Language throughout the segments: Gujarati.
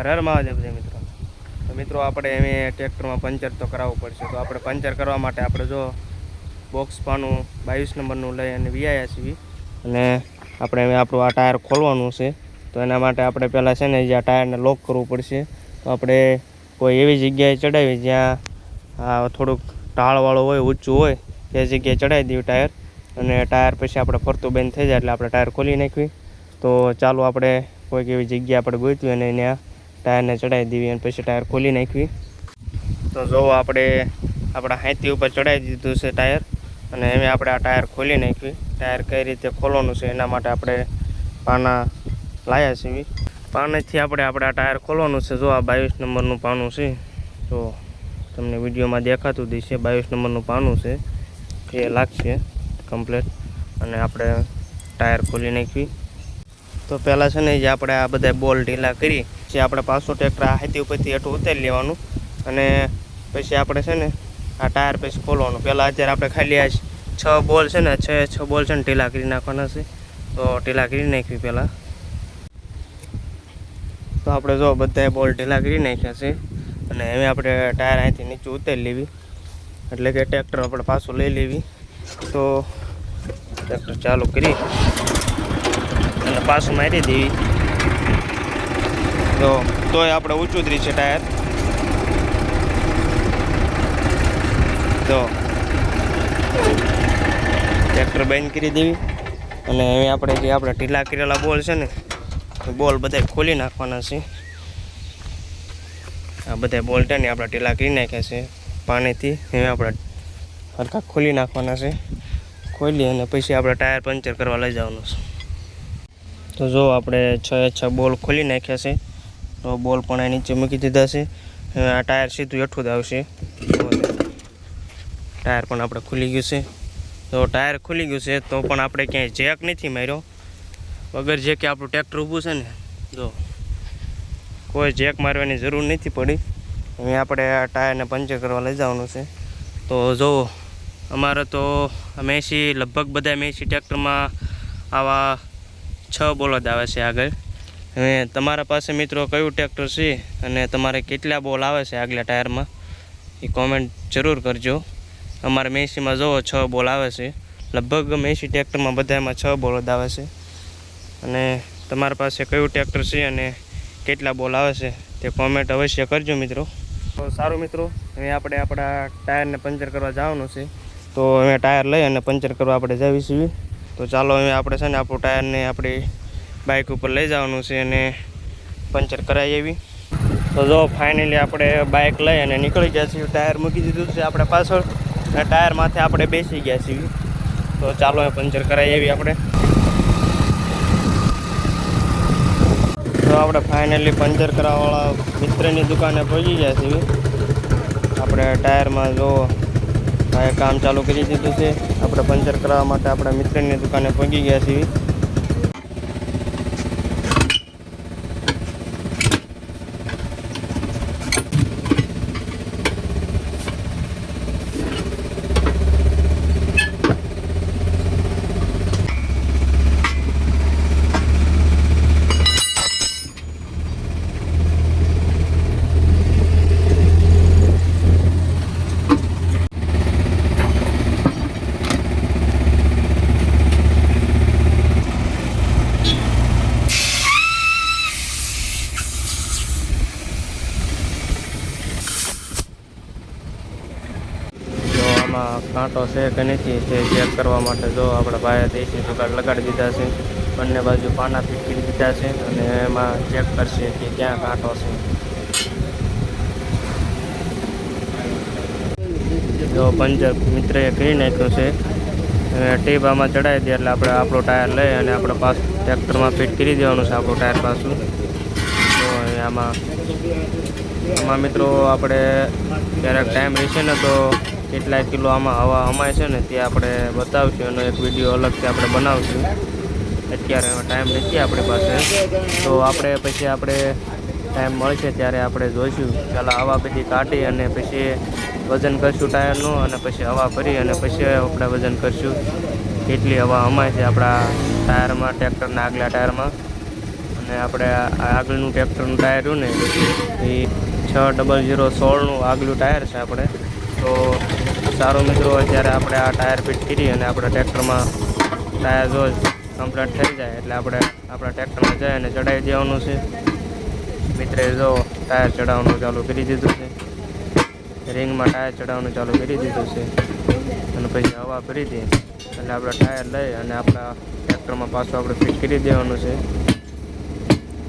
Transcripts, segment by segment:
હર મહાદેવ છે મિત્રો. તો મિત્રો આપણે એમ ટ્રેક્ટરમાં પંચર તો કરાવવું પડશે. તો આપણે પંચર કરવા માટે આપણે જો બોક્સ પાનું 22 નંબરનું લઈ અને વીઆયા છીએ અને આપણે હવે આપણું આ ટાયર ખોલવાનું છે. તો એના માટે આપણે પહેલાં છે ને જે આ ટાયરને લોક કરવું પડશે. તો આપણે કોઈ એવી જગ્યાએ ચડાવી જ્યાં થોડુંક ઢાળવાળું હોય, ઊંચું હોય તે જગ્યાએ ચડાવી દઈએ ટાયર. અને ટાયર પછી આપણે ફરતું બંધ થઈ જાય એટલે આપણે ટાયર ખોલી નાખવી. તો ચાલો આપણે કોઈક એવી જગ્યા આપણે ગોતવી અને ત્યાં ટાયરને ચડાવી દેવી અને પછી ટાયર ખોલી નાખવી. તો જો આપણે આપણા હાથી ઉપર ચડાવી દીધું છે ટાયર અને હવે આપણે આ ટાયર ખોલી નાખવી. ટાયર કઈ રીતે ખોલવાનું છે એના માટે આપણે પાના લાવ્યા છીએ. પાનેથી આપણે આ ટાયર ખોલવાનું છે. જો આ 22 નંબરનું પાનું છે. તો તમને વિડીયોમાં દેખાતું દેશે 22 નંબરનું પાનું છે. એ લાગશે કમ્પ્લીટ અને આપણે ટાયર ખોલી નાખવી. તો પહેલાં છે ને જે આપણે આ બધા બોલ ઢીલા કરી જે આપણે પાછું ટ્રેક્ટર આ હાથી ઉપરથી હેઠું ઉતારી લેવાનું અને પછી આપણે છે ને આ ટાયર પછી ખોલવાનું. પહેલાં અત્યારે આપણે ખાલી આ 6 બોલ છે ને 6 બોલ છે ને ઢીલા કરી નાખવાના છે. તો ઢીલા કરી નાખવી પહેલાં. તો આપણે જો બધા બોલ ઢીલા કરી નાખ્યા છે અને હવે આપણે ટાયર અહીંથી નીચે ઉતારી લેવી એટલે કે ટ્રેક્ટર આપણે પાછું લઈ લેવી. તો ટ્રેક્ટર ચાલુ કરી અને પાછું મારી દેવી. તોય આપણે ઊંચું જ રહી છે ટાયર. તો ટ્રેક્ટર બંધ કરી દેવી અને હવે આપણે જે આપણે ઢીલા કરેલા બોલ છે ને બોલ બધા ખોલી નાખવાના છે. આ બધા બોલ છે ને આપણે ઢીલા કરી નાખ્યા છે પાણીથી. હવે આપણે હરખા ખોલી નાખવાના છે. ખોલી અને પછી આપણે ટાયર પંચર કરવા લઈ જવાનું છે. તો જો આપણે 6 બોલ ખોલી નાખ્યા છે. તો બોલ પણ આ નીચે મૂકી દીધા છે. હવે આ ટાયર સીધું હેઠું જ આવશે. ટાયર પણ આપણે ખુલી ગયું છે. તો ટાયર ખુલી ગયું છે તો પણ આપણે ક્યાંય જેક નથી માર્યો. વગર જે કે આપણું ટ્રેક્ટર ઊભું છે ને જો કોઈ જેક મારવાની જરૂર નથી પડી. હવે આપણે આ ટાયરને પંચર કરવા લઈ જવાનું છે. તો જો અમારે તો મેસી લગભગ બધા મેસી ટ્રેક્ટરમાં આવા 6 બોલ જ આવે છે આગળ. હવે તમારા પાસે મિત્રો કયું ટ્રેક્ટર છે અને તમારે કેટલા બોલ આવે છે આગલા ટાયરમાં એ કોમેન્ટ જરૂર કરજો. અમારે મેસીમાં જો 6 બોલ આવે છે. લગભગ મેસી ટ્રેક્ટરમાં બધામાં 6 બોલ જ આવે છે. અને તમારા પાસે કયું ટ્રેક્ટર છે અને કેટલા બોલ આવે છે તે કોમેન્ટ અવશ્ય કરજો મિત્રો. તો સારું મિત્રો, હવે આપણે આપણા ટાયરને પંચર કરવા જવાનું છે. તો હવે ટાયર લઈ અને પંચર કરવા આપણે જઈએ છીએ. તો ચાલો હવે આપણે છે ને આપણું ટાયરને આપણી બાઇક ઉપર લઈ જવાનું છે અને પંચર કરાવી આવી. તો જો ફાઇનલી આપણે બાઇક લઈ અને નીકળી ગયા છીએ. ટાયર મૂકી દીધું છે આપણે પાછળ અને ટાયર માથે આપણે બેસી ગયા છીએ. તો ચાલો હવે પંચર કરાવી આવી આપણે. તો આપણે ફાઇનલી પંચર કરાવવાળા મિત્રની દુકાને પહોંચી ગયા છીએ. આપણે ટાયરમાં જો ભાઈ કામ ચાલુ કરી દીધું છે. આપણે પંચર કરાવવા માટે આપણા મિત્રની દુકાને પહોંચી ગયા છીએ. કાંટો છે કે નથી તે ચેક કરવા માટે જો આપણે ભાઈએ દેશી જુગાડ લગાડી દીધા છે. બંને બાજુ પાના ફિટ કરી દીધા છે અને એમાં ચેક કરશે કે ક્યાં કાંટો છે. જો પંચર મિત્રએ કરી નાખ્યું છે. ટેપ આમાં ચડાવી દે એટલે આપણે આપણું ટાયર લઈ અને આપણે પાછું ટ્રેક્ટરમાં ફિટ કરી દેવાનું છે આપણું ટાયર પાછું. તો આમાં મિત્રો આપણે ક્યારેક ટાઈમ રહેશે ને તો કેટલા કિલો આમાં હવા હમાય છે ને તે આપણે બતાવશું. એનો એક વિડીયો અલગથી આપણે બનાવશું. અત્યારે ટાઈમ નથી આપણી પાસે. તો આપણે પછી આપણે ટાઈમ મળશે ત્યારે આપણે જોઈશું. પહેલાં હવા બધી કાઢી અને પછી વજન કરશું ટાયરનું અને પછી હવા ભરી અને પછી આપણે વજન કરશું કેટલી હવા હમાય છે આપણા ટાયરમાં, ટ્રેક્ટરના આગલા ટાયરમાં. અને આપણે આગળનું ટ્રેક્ટરનું ટાયર રહ્યું ને એ 60016નું આગલું ટાયર છે આપણે. તો સારો મિત્રો, જ્યારે આપણે આ ટાયર ફિટ કરી અને આપણા ટ્રેક્ટરમાં ટાયર જો કમ્પ્લીટ થઈ જાય એટલે આપણે આપણા ટ્રેક્ટરમાં જઈ અને ચડાવી દેવાનું છે. મિત્રે જો ટાયર ચડાવવાનું ચાલુ કરી દીધું છે, રિંગમાં ટાયર ચડાવવાનું ચાલુ કરી દીધું છે. અને પછી હવા ભરી દઈએ એટલે આપણે ટાયર લઈ અને આપણા ટ્રેક્ટરમાં પાછું આપણે ફિટ કરી દેવાનું છે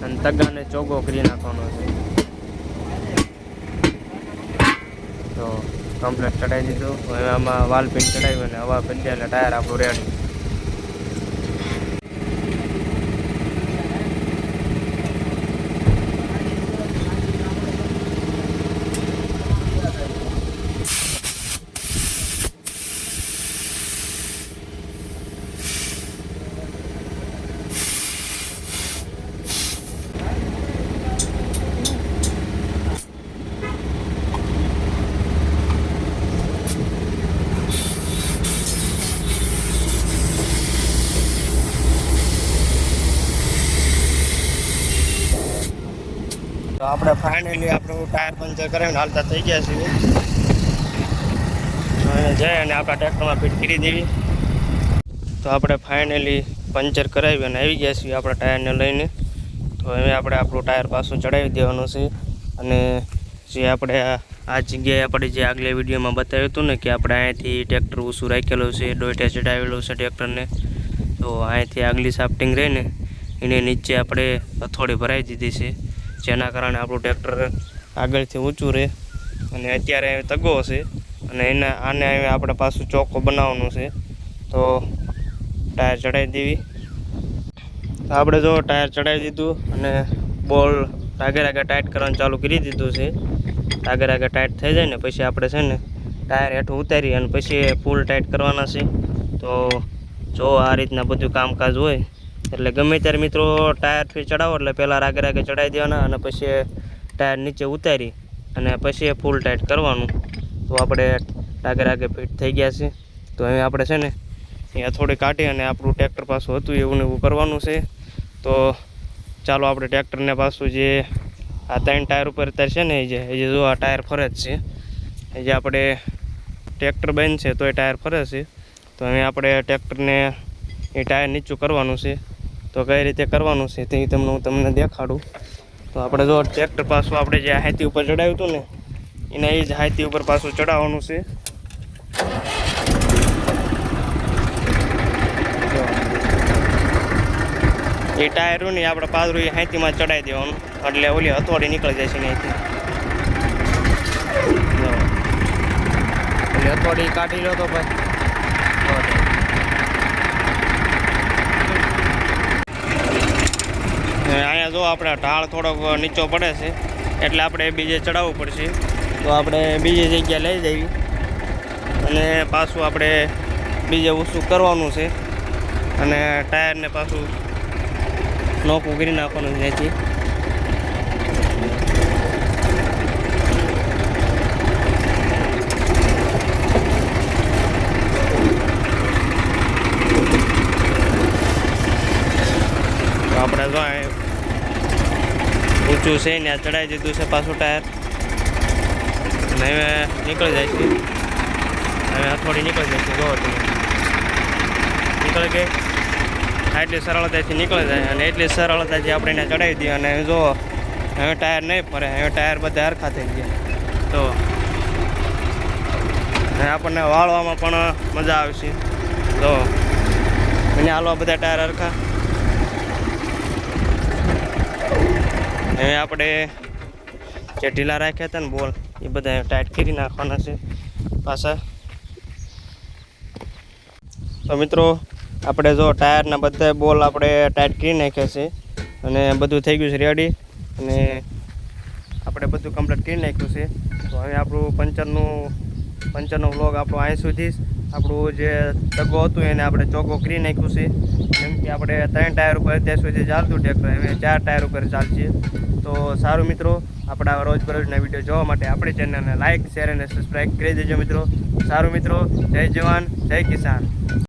અને તગાને ચોગો કરી નાખવાનો છે. તો કમ્પ્લીટ ચડાવી દીધું. હવે આમાં વાલ પિન ચડાવી અને હવા ભરી દે એટલે ટાયર આપણું રેડી. તો આપણે ફાઇનલી આપણું ટાયર પંચર કરાવીને હાલતા થઈ ગયા છીએ. અને જઈ અને આપણા ટ્રેક્ટરમાં ફિટ કરી દેવી. તો આપણે ફાઇનલી પંચર કરાવી અને આવી ગયા છીએ આપણા ટાયરને લઈને. તો હવે આપણે આપણું ટાયર પાછું ચડાવી દેવાનું છે. અને જે આપણે આ જગ્યાએ આપણે જે આગલા વિડીયોમાં બતાવ્યું હતું ને કે આપણે અહીંયાથી ટ્રેક્ટર ઊંચું રાખેલું છે, ડોઈટે ચડાવેલું છે ટ્રેક્ટરને. તો અહીંયાથી આગલી સાફ્ટિંગ રહીને એને નીચે આપણે હથોડી ભરાઈ દીધી છે, જેના કારણે આપણું ટ્રેક્ટર આગળથી ઊંચું રહે. અને અત્યારે તગો છે અને આને હવે આપણે પાછું ચોખ્ખો બનાવવાનું છે. તો ટાયર ચડાવી દેવી. તો આપણે જો ટાયર ચડાવી દીધું અને બોલ આગળ ટાઈટ કરવાનું ચાલુ કરી દીધું છે. આગળ ટાઈટ થઈ જાય ને પછી આપણે છે ને ટાયર હેઠું ઉતારી અને પછી ફૂલ ટાઈટ કરવાના છે. તો જો આ રીતના બધું કામકાજ હોય એટલે ગમે ત્યારે મિત્રો ટાયરથી ચડાવો એટલે પહેલાં આગળ ચડાવી દેવાના અને પછી ટાયર નીચે ઉતારી અને પછી ફૂલ ટાઈટ કરવાનું. તો આપણે આગળ ફિટ થઈ ગયા છે. તો હવે આપણે છે ને અહીંયા થોડી કાઢી અને આપણું ટ્રેક્ટર પાછું હતું એવું ને એવું કરવાનું છે. તો ચાલો આપણે ટ્રેક્ટરને પાછું જે આ 3 ટાયર ઉપર અત્યારે છે ને એ જો આ ટાયર ફરે જ છે, એ જે આપણે ટ્રેક્ટર બંધ છે તો એ ટાયર ફરે છે. તો હવે આપણે ટ્રેક્ટરને એ ટાયર નીચું કરવાનું છે. તો કઈ રીતે કરવાનું છે તે હું તમને દેખાડું. તો આપણે જો ટ્રેક્ટર પાછું આપણે જે હાથી ઉપર ચડાવ્યું હતું ને એને એ જ હાથી ઉપર પાછું ચડાવવાનું છે. એ ટાયરું નહીં આપણે પાછું એ હાથીમાં ચડાવી દેવાનું એટલે ઓલી હથોડી નીકળી જાય છે ને અહીંથી. એટલે હથોડી કાઢી લો તો ભાઈ. અહીંયા જો આપણે ઢાળ થોડોક નીચો પડે છે એટલે આપણે બીજે ચડાવવું પડશે. તો આપણે બીજી જગ્યાએ લઈ જઈએ અને પાછું આપણે બીજે ઊંચું કરવાનું છે અને ટાયરને પાછું નોખું કરી નાખવાનું છે ત્યાંથી. આપણે જો ઊંચું છે ને ચડાવી દીધું છે પાછું ટાયર અને હવે નીકળી જાય છે. હવે હથોડી નીકળી જાય છે. જો તમે નીકળી ગઈ એટલી સરળતાથી નીકળી જાય અને એટલી સરળતાથી આપણે એને ચડાવી દઈએ. અને જો હવે ટાયર નહીં ફરે, હવે ટાયર બધા હરખા થઈ ગયા. તો આપણને વાળવામાં પણ મજા આવશે. તો એને હાલવા બધા ટાયર હરખા. હવે આપણે જે ઢીલા રાખ્યા હતા ને બોલ એ બધા ટાઈટ કરી નાખવાના છે પાછા. તો મિત્રો આપણે જો ટાયરના બધા બોલ આપણે ટાઈટ કરી નાખ્યા છે અને બધું થઈ ગયું છે રેડી. અને આપણે બધું કમ્પ્લીટ કરી નાખ્યું છે. તો હવે આપણું પંચરનો વ્લોગ આપણો અહીં સુધી આપણું જે તગો હતું એને આપણે ચોખ્ખો કરી નાખ્યું છે. કેમ કે આપણે 3 ટાયર ઉપર અત્યાર સુધી ચાલતું ટ્રેક્ટર, હવે 4 ટાયર ઉપર ચાલશે. તો સારું મિત્રો, આપણા રોજબરોજના વિડીયો જોવા માટે આપણી ચેનલને લાઇક, શેર અને સબસ્ક્રાઈબ કરી દેજો મિત્રો. સારું મિત્રો, જય જવાન, જય કિસાન.